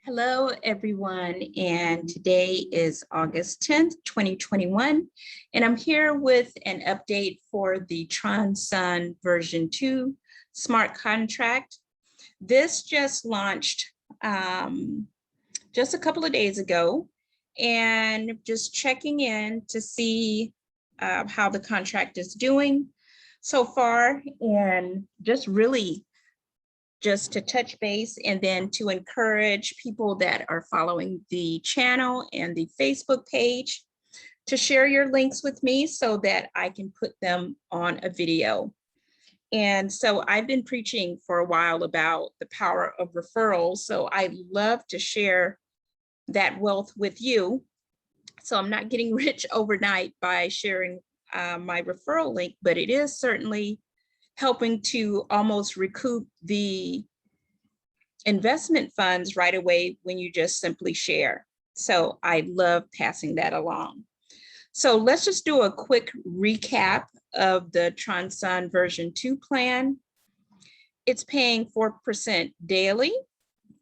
Hello, everyone, and today is August 10th, 2021, and I'm here with an update for the Tronsun version 2 smart contract. This just launched just a couple of days ago, and just checking in to see how the contract is doing so far, and just to touch base and then to encourage people that are following the channel and the Facebook page to share your links with me so that I can put them on a video. And so I've been preaching for a while about the power of referrals. So I love to share that wealth with you. So I'm not getting rich overnight by sharing my referral link, but it is certainly helping to almost recoup the investment funds right away when you just simply share. So I love passing that along. So let's just do a quick recap of the Tronsun version 2 plan. It's paying 4% daily.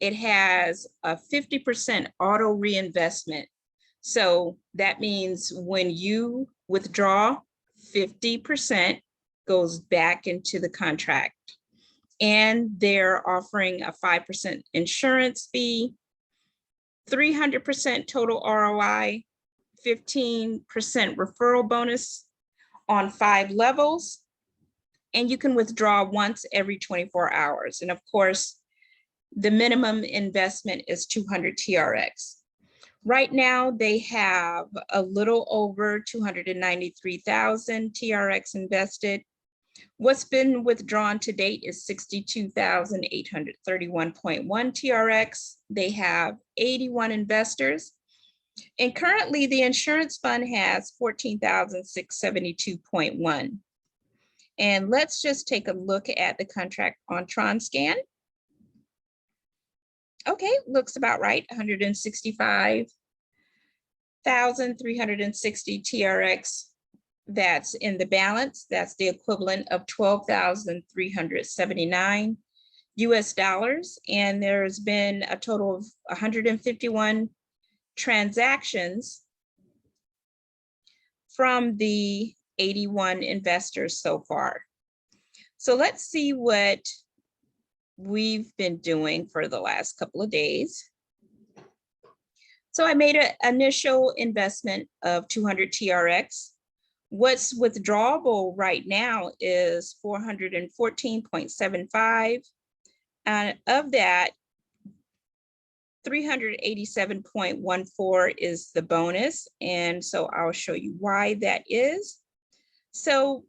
It has a 50% auto reinvestment. So that means when you withdraw, 50% goes back into the contract. And they're offering a 5% insurance fee, 300% total ROI, 15% referral bonus on 5 levels, and you can withdraw once every 24 hours. And of course, the minimum investment is 200 TRX. Right now, they have a little over 293,000 TRX invested. What's been withdrawn to date is 62,831.1 TRX. They have 81 investors. And currently the insurance fund has 14,672.1. And let's just take a look at the contract on TronScan. Okay, looks about right, 165,360 TRX. That's in the balance. That's the equivalent of 12,379 US dollars. And there's been a total of 151 transactions from the 81 investors so far. So let's see what we've been doing for the last couple of days. So I made an initial investment of 200 TRX. What's withdrawable right now is 414.75. And of that, 387.14 is the bonus. And so I'll show you why that is. So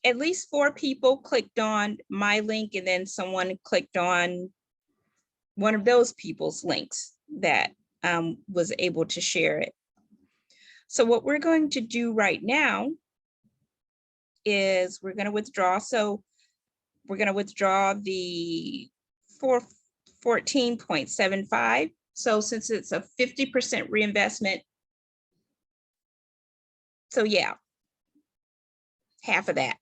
at least 4 people clicked on my link, and then someone clicked on one of those people's links that was able to share it. So what we're going to do right now is we're going to withdraw. So we're going to withdraw the 414.75. So since it's a 50% reinvestment, so yeah, half of that.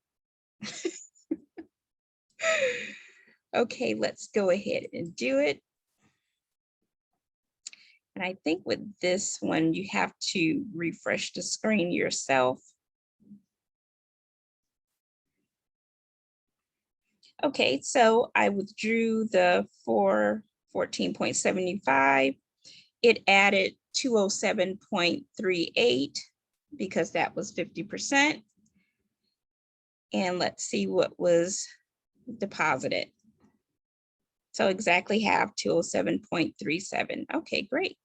Okay, let's go ahead and do it. And I think with this one, you have to refresh the screen yourself. Okay, so I withdrew the 414.75. It added 207.38 because that was 50%. And let's see what was deposited. So exactly half, 207.37. Okay, great.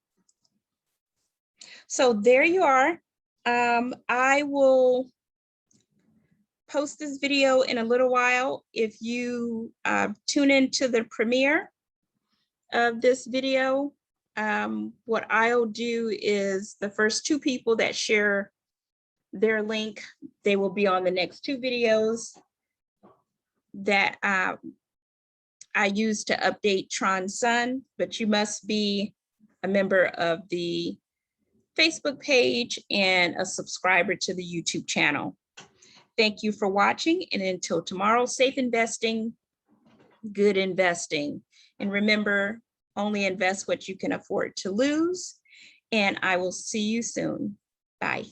So there you are. I will post this video in a little while. If you tune into the premiere of this video, what I'll do is the first 2 people that share their link, they will be on the next 2 videos that I use to update Tronsun, but you must be a member of the Facebook page and a subscriber to the YouTube channel. Thank you for watching, and until tomorrow, safe investing, good investing. And remember, Only invest what you can afford to lose. And I will see you soon. Bye.